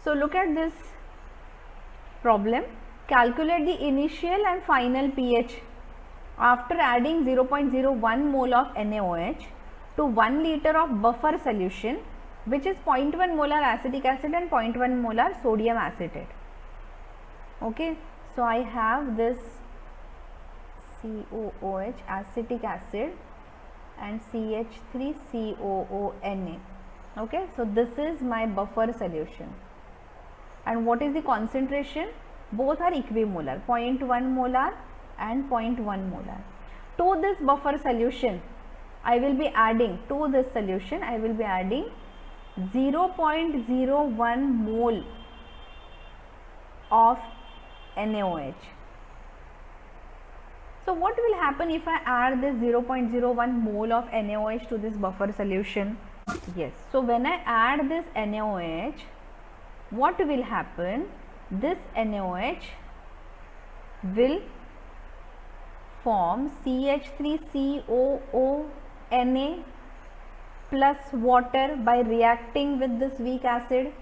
So look at this problem. Calculate the initial and final pH after adding 0.01 mole of NaOH to 1 liter of buffer solution, which is 0.1 molar acetic acid and 0.1 molar sodium acetate. Okay, so I have this COOH acetic acid and CH3COONA. Okay, so this is my buffer solution. And what is the concentration? Both are equimolar, 0.1 molar and 0.1 molar. To this buffer solution, I will be adding 0.01 mole of NaOH. So what will happen if I add this 0.01 mole of NaOH to this buffer solution? Yes, so when I add this NaOH, what will happen? This NaOH will form CH3COONA plus water by reacting with this weak acid.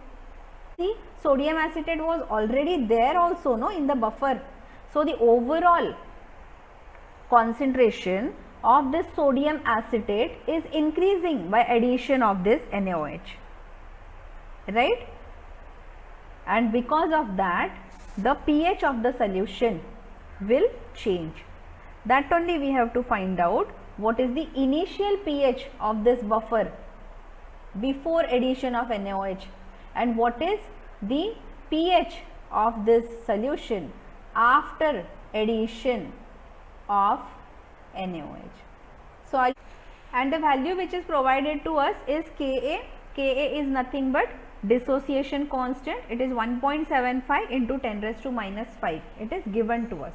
See, sodium acetate was already there also, no, in the buffer. So the overall concentration of this sodium acetate is increasing by addition of this NaOH, right? And because of that, the pH of the solution will change. That only we have to find out what is the initial pH of this buffer before addition of NaOH and what is the pH of this solution after addition of NaOH. So, and the value which is provided to us is Ka. Ka is nothing but dissociation constant. It is 1.75 into 10 raised to minus 5. It is given to us.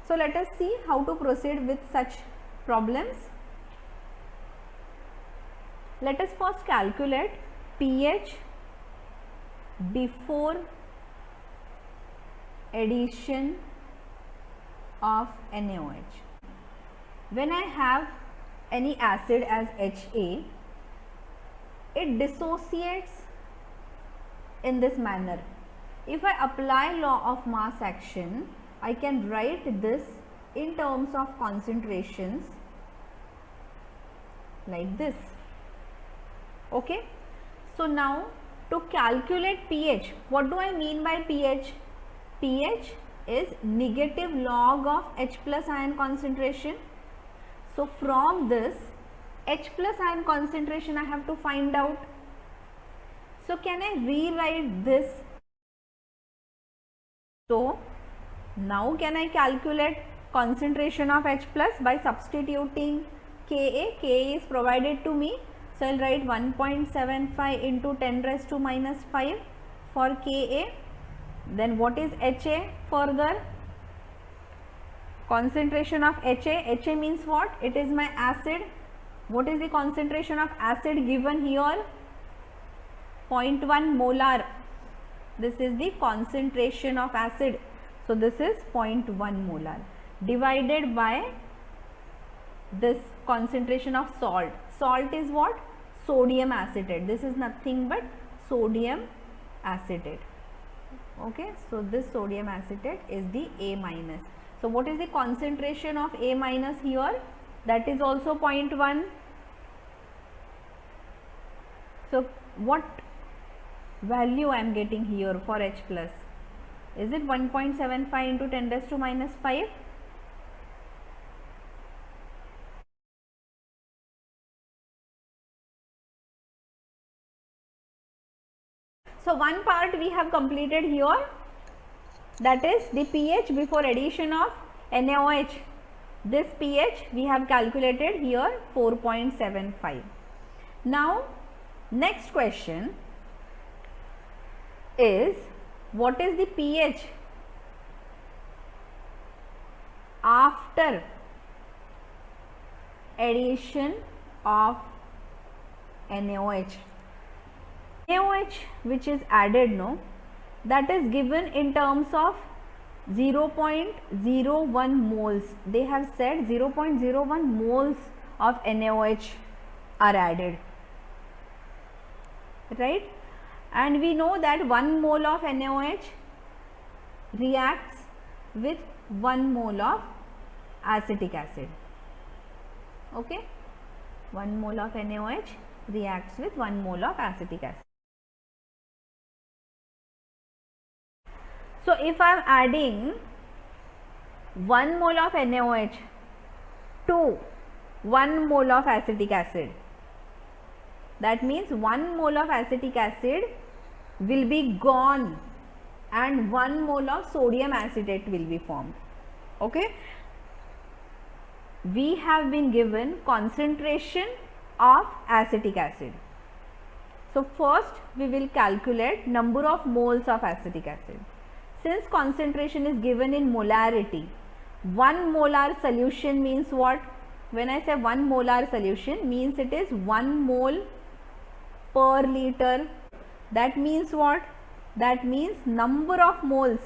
So let us see how to proceed with such problems. Let us first calculate pH before addition of NaOH. When I have any acid as Ha, it dissociates in this manner. If I apply law of mass action, I can write this in terms of concentrations like this. Okay. So now to calculate pH, what do I mean by pH? pH is negative log of H plus ion concentration. So from this H plus ion concentration I have to find out. So can I rewrite this? So now can I calculate concentration of H plus by substituting Ka? Ka is provided to me. So I will write 1.75 into 10 raised to minus 5 for Ka. Then what is Ha further? Concentration of Ha. Ha means what? It is my acid. What is the concentration of acid given here? 0.1 molar. This is the concentration of acid. So this is 0.1 molar divided by this concentration of salt. Salt is what? Sodium acetate. This is nothing but sodium acetate. Okay, so this sodium acetate is the A minus. So what is the concentration of A minus here? That is also 0.1. So what value I am getting here for H plus? Is it 1.75 into 10 raised to minus 5? So one part we have completed here, that is the pH before addition of NaOH. This pH we have calculated here 4.75. Now next question is, what is the pH after addition of NaOH? NaOH which is added, no, that is given in terms of 0.01 moles. They have said 0.01 moles of NaOH are added, right? and we know that 1 mole of NaOH reacts with 1 mole of acetic acid. Okay, 1 mole of NaOH reacts with 1 mole of acetic acid. So if I am adding 1 mole of NaOH to 1 mole of acetic acid, that means 1 mole of acetic acid will be gone and 1 mole of sodium acetate will be formed. Okay, we have been given concentration of acetic acid. So first we will calculate number of moles of acetic acid. Since concentration is given in molarity, 1 molar solution means what? When I say 1 molar solution, means it is 1 mole per liter. That means what? That means number of moles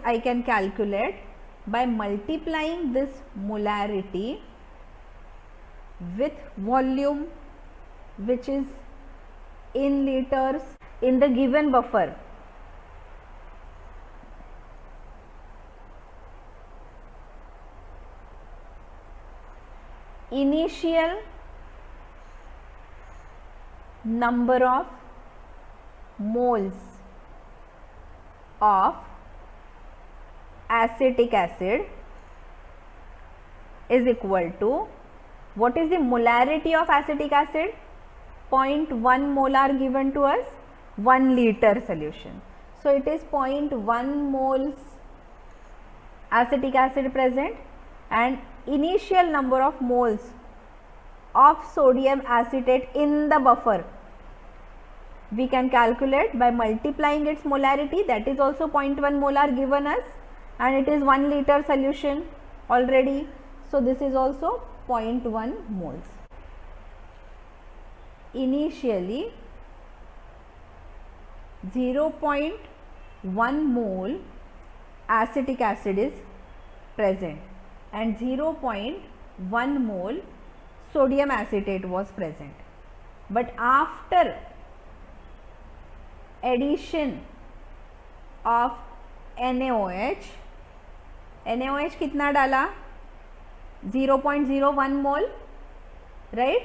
I can calculate by multiplying this molarity with volume, which is in liters, in the given buffer. Initial number of moles of acetic acid is equal to, what is the molarity of acetic acid? 0.1 molar given to us, 1 liter solution. So it is 0.1 moles acetic acid present, and initial number of moles of sodium acetate in the buffer we can calculate by multiplying its molarity, that is also 0.1 molar given us, and it is 1 liter solution already. So this is also 0.1 moles. Initially 0.1 mole acetic acid is present and 0.1 mole sodium acetate was present, but after addition of NaOH कितना डाला? 0.01 मोल, right.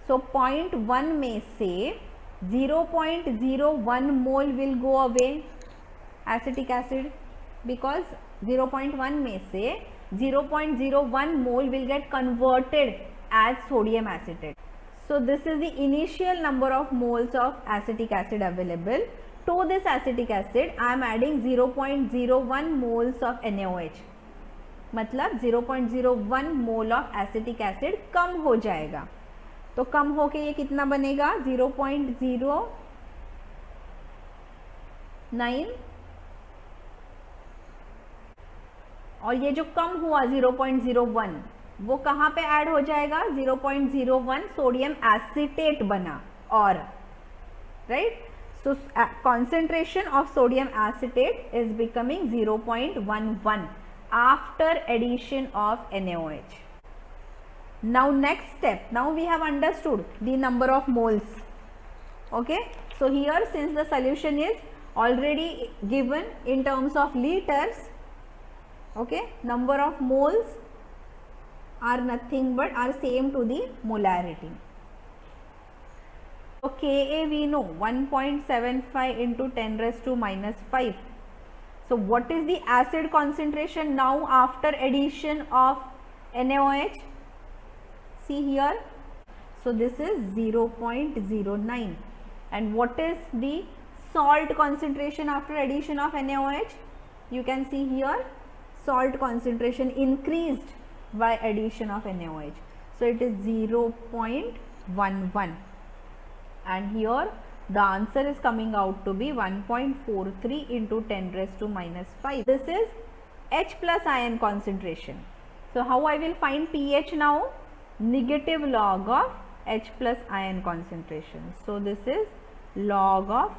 सो 0.1 में से 0.01 mole will go away acetic acid, because 0.1 में से 0.01 mole will get converted as sodium acetate. So this is the initial number of moles of acetic acid available. To this acetic acid I am adding 0.01 moles of NaOH. मतलब 0.01 mole of acetic acid कम हो जाएगा. तो कम होके ये कितना बनेगा? 0.09, और ये जो कम हुआ 0.01 वो कहाँ पे ऐड हो जाएगा? 0.01 सोडियम एसिटेट बना, और right. So concentration of sodium acetate is becoming 0.11 after addition of NaOH. Now next step, now we have understood the number of moles. Okay, so here since the solution is already given in terms of liters, okay, number of moles are nothing but are same to the molarity. So Ka we know 1.75 into 10 raised to minus 5. So what is the acid concentration now after addition of NaOH? See here, so this is 0.09. and what is the salt concentration after addition of NaOH? You can see here, salt concentration increased by addition of NaOH. So it is 0.11, and here the answer is coming out to be 1.43 into 10 raised to minus 5. This is H plus ion concentration. So how I will find pH now? Negative log of H plus ion concentration. So this is log of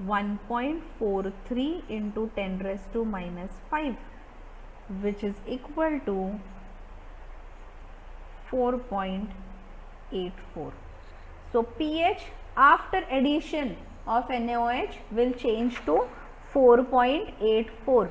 1.43 into 10 raised to minus 5, which is equal to 4.84. So pH after addition of NaOH will change to 4.84.